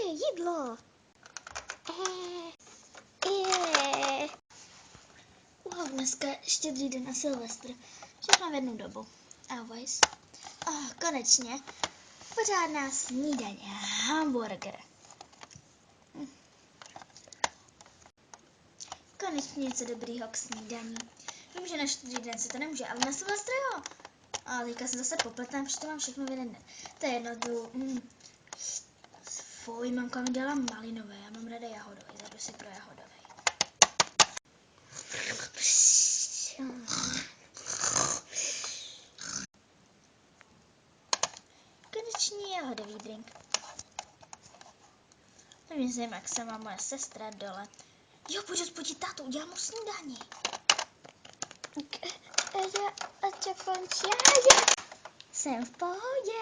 Jídlo. Wow, dneska štědrý den a Silvestr. Všechno v jednu dobu. Always. Konečně. Pořádná snídaně. Hamburger. Konečně něco dobrýho k snídaní. Vím, že na štědrý den se to nemůže, ale na Silvestr jo. A teďka se zase popletám, protože to mám všechno v jeden den. To je jedno, Fuj, mamka mi dala malinové, já mám ráda jahodové, zajdu si pro jahodové. Konečně jahodový drink. Nevím, jak se má moje sestra dole. Jo, půjdu spotit tátu, udělám mu snídaní. Jsem v pohodě.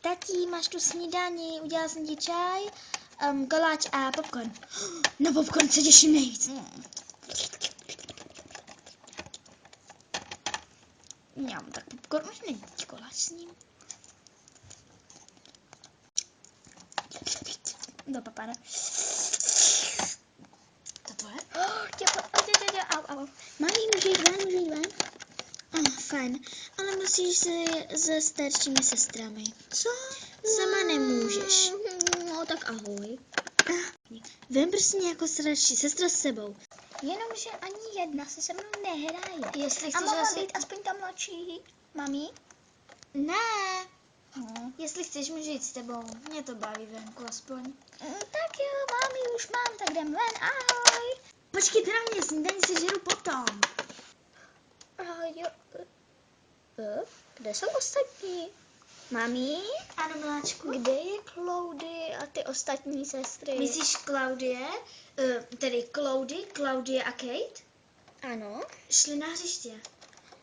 Tati, máš tu snídaní, udělala jsem ti čaj, koláč a popcorn. Na popcorn se těším nejvíc. Mňam, tak popcorn už není koláč s ním. Do papára. To tvoje? Au. Mami, můžu jít ven? Fajn, ale musíš se se staršími sestrami. Co? Sama nemůžeš. No, tak ahoj. Vem prostě nějakou starší sestra s sebou. Jenomže ani jedna se mnou nehraje. Jestli chceš, mohla být aspoň ta mladší. Mami? Ne. Jestli chceš, můžu jít s tebou. Mě to baví venku aspoň. Tak jo, mami, už mám, tak jdem ven, ahoj. Počkejte na mě, snídaní si žeru potom. Jo. Kde jsou ostatní? Mami? Ano, miláčku. Kde je Klaudy a ty ostatní sestry? Myslíš Klaudie? Tedy Klaudie a Kate? Ano. Šli na hřiště.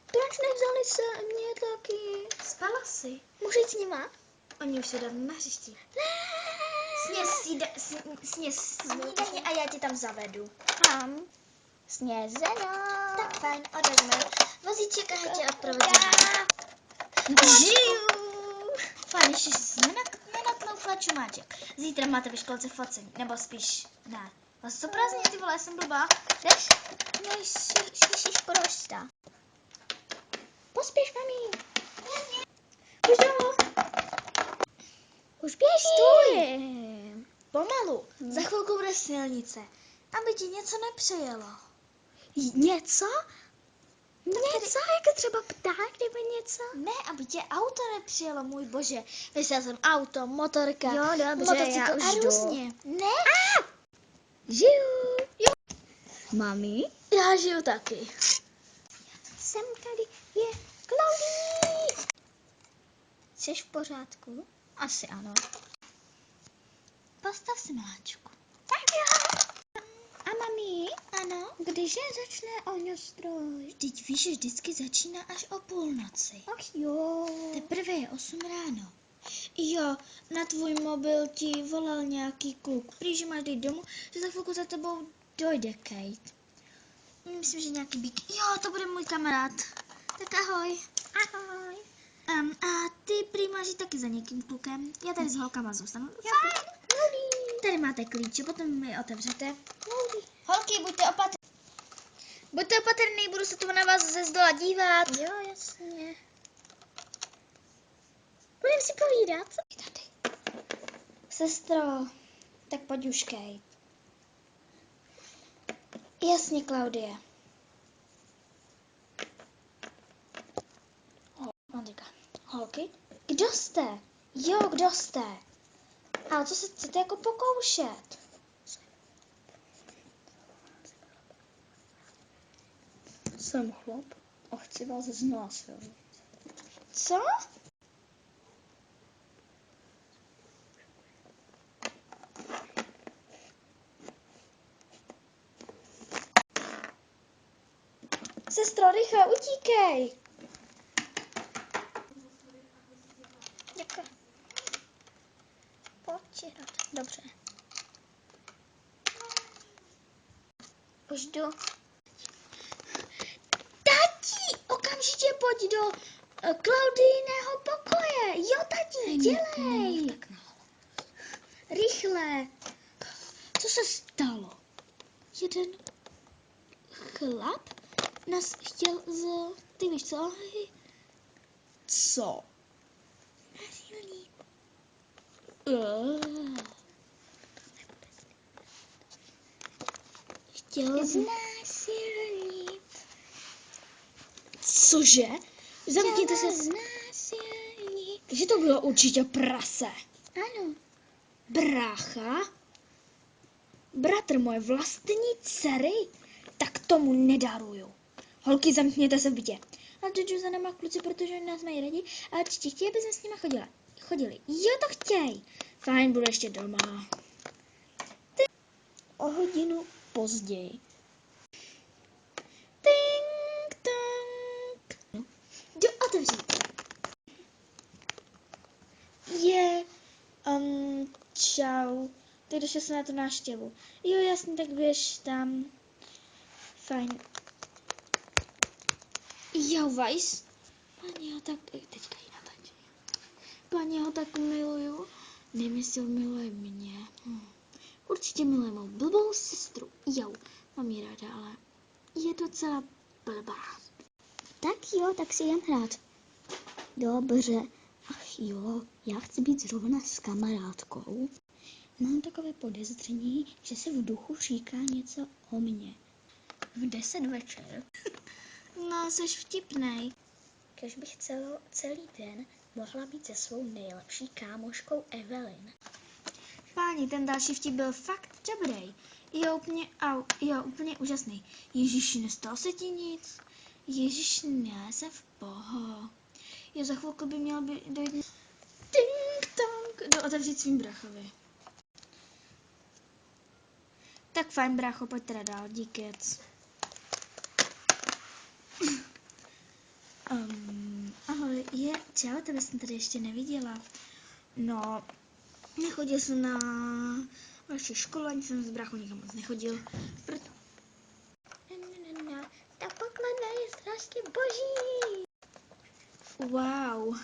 Proč nevzali se mě taky? Spala si. Můžu jít s nima? Oni už jsou dávno na hřišti. Sněz snídaně a já tě tam zavedu. Snězeno. Tak fajn, odvezme. Vozíček a tě odprovodíme. Žiju! Fajn, ještě jsi nenatloufla čumáček. Zítra máte ve školce focení, nebo spíš ne. Vás to prázdně, ty vole, jsem blbá. Jdeš? Ježiš, prosta. Pospěš, mami. Už domů. Už běžím. Pomalu. Za chvilku bude silnice. Aby ti něco nepřejelo. Něco? Něco, jako třeba pták nebo něco? Ne, aby tě auto nepřijelo, můj bože. Myslel jsem auto, motorka, jo, dobře, motocykl a různě. Ne? Žiju. Jo. Mami? Já žiju taky. Jsem tady, je Klaudii. Jsi v pořádku? Asi ano. Postav si, miláčku. Tak jo. A mami? Ano? Kdyže začne ohňostroj? Vždyť víš, že vždycky začíná až o půlnoci. Ach jo. Teprve je 8 ráno. Jo, na tvůj mobil ti volal nějaký kluk. Prý, že máš jít domů, že za chvilku za tebou dojde Kate. Myslím, že nějaký bík. Jo, to bude můj kamarád. Tak ahoj. Ahoj. A ty prý máš jít taky za někým klukem. Já tady s holkama zůstanu. Fajn. Tady máte klíče, potom mi otevřete. Holky, buďte opatrný, budu se tu na vás ze zdola dívat. Jo, jasně. Budeme si povídat. Sestro, tak pojď už, Kate. Jasně, Klaudie. Holky? Kdo jste? Jo, kdo jste? A co se chcete jako pokoušet? Jsem chlap a chci vás znásilnit. Co? Sestro, rychle, utíkej! Děkuji. Pojď, dobře. Už jdu. Tati, okamžitě pojď do Klaudýného pokoje. Jo, tati, dělej. Tak náhle. Rychle. Co se stalo? Jeden chlap nás chtěl ty víš co? Co? Násilný. Chtěl znásilnit. Cože? Zamkněte se. Znásilnit. Že to bylo určitě prase. Ano. Brácha? Bratr moje vlastní dcery? Tak tomu nedaruju. Holky, zamkněte se v bytě. A jdu za náma kluci, protože nás mají rádi a určitě chtějí, aby jsme s nimi chodili. Jo, to chtěj. Fajn, budu ještě doma. O hodinu později. Tink, tank. Jdu otevřít. Čau. Ty jdeš se na tu návštěvu. Jo, jasně, tak běž tam. Fajn. Jo, Weiss. Paní ho tak... Teďka ji natačí. Paní ho tak miluju. Nevím, jestli ho miluje mě. Určitě miluje mou blbou sestru. Jo, mám ji ráda, ale je docela blbá. Tak jo, tak si jdem hrát. Dobře. Ach jo, já chci být zrovna s kamarádkou. Mám takové podezření, že se v duchu říká něco o mně. V 10 večer. No, jsi vtipnej. Kež bych celý den mohla být se svou nejlepší kámoškou Evelyn. Páni, ten další vtip byl fakt dobrý. Jo, úplně úžasný. Ježíši, nestalo se ti nic? Ježíš, ne, se v poho. Jo, za chvilku by měl dojít... Tink, tank. Jdu otevřít svým brachovi. Tak fajn, brácho, pojď teda dál, díkec. Ahoj, čau, tebe jsem tady ještě neviděla. No, nechodil jsem na vaši školu, ani jsem s bráchou nikam moc nechodil. Ta pokladna je strašně boží. Wow,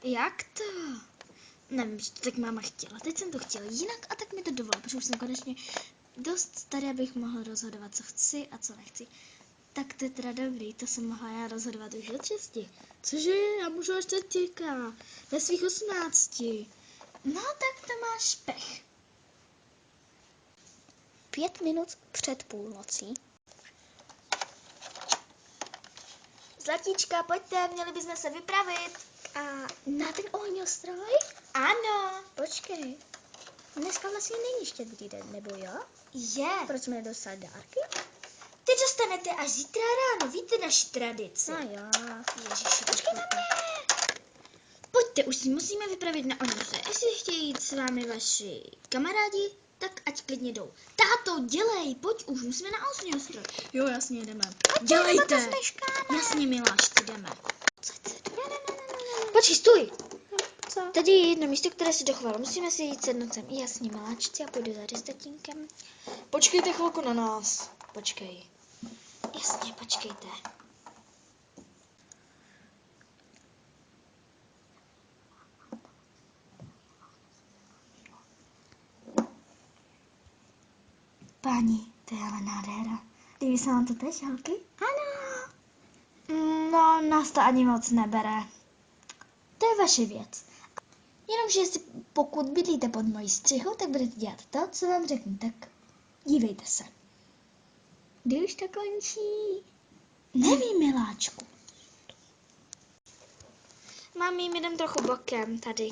jak to? Nevím, že to tak máma chtěla. Teď jsem to chtěla jinak a tak mi to dovolila, protože už jsem konečně dost starý, abych mohla rozhodovat, co chci a co nechci. Tak to je teda dobrý, to jsem mohla já rozhodovat už od 6. Cože, já můžu až teďka, ve svých 18. No, tak to máš pech. 5 minut před půlnocí. Zlatíčka, pojďte, měli bychom se vypravit. A na ten ohňostroj? Ano. Počkej, dneska vlastně není Štědrý den, nebo jo? Je. Proč jsme nedostali dárky? Ty dostanete až zítra ráno, víte naši tradici. No jo. Ježiši, počkej na mě. Pojďte, už si musíme vypravit na ohňostroj. Jestli chtějí jít s vámi vaši kamarádi, tak ať klidně jdou. Táto, dělej, pojď už, musíme na ohňostroj. Jo, jasně, jdeme. Dělejte. Jasně, miláčci, jdeme. Počkej, stůj. Co? Tady je jedno místo, které si dochoval. Musíme si jít sednout sem. Jasně, miláčci, a půjdu za tatínkem. Počkejte chvilku na nás. Počkej. Jasně, počkejte. Páni, to je ale nádhera. Líbí se vám to teď, holky? Ano. No, nás to ani moc nebere. To je vaše věc. Jenomže pokud bydlíte pod mojí střechou, tak budete dělat to, co vám řeknu, tak dívejte se. Kdy už to končí? Nevím, miláčku. Mami, jdem trochu bokem, tady.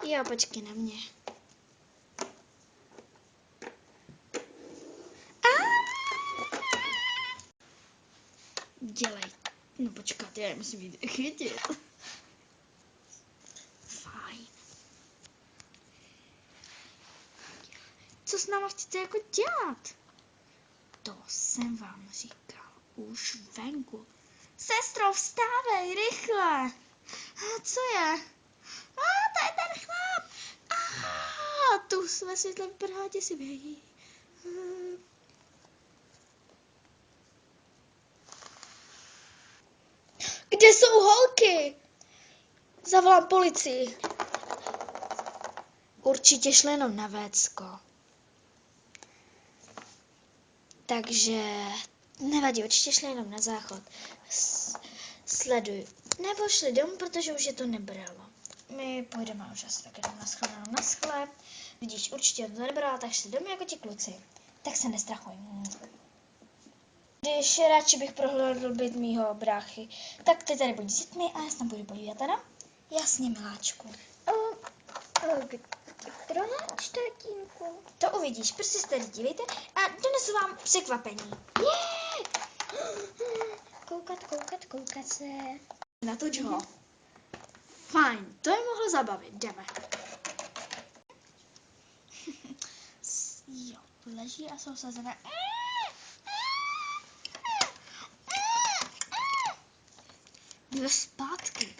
Jo, počkej na mě. Dělej. No počkat, já je musím jít chytit. Fajn. Co s náma chcete jako dělat? To jsem vám říkal už venku. Sestro, vstávej, rychle. A co je? To je ten chlap. Tu jsme světle vypadá děsivě. Kde jsou holky? Zavolám policii. Určitě šli jenom na vécko. Takže nevadí, určitě šli jenom na záchod. Sleduj. Nebo šli domů, protože už je to nebralo. My půjdeme už asi taky na shledanou na sklep. Vidíš, určitě to nebrala, tak šli domů jako ti kluci. Tak se nestrachuj. Když radši bych prohlédl byt mýho bráchy, tak ty tady buď s dětmi a já se tam budu podívat, ano? Jasně, miláčku. Proč, tatínku? To uvidíš, prostě se tady dívejte a donesu vám překvapení. Koukat se. Natoč ho. Fajn, to je mohlo zabavit, jdeme. Jo, leží a jsou sazené. Jde zpátky.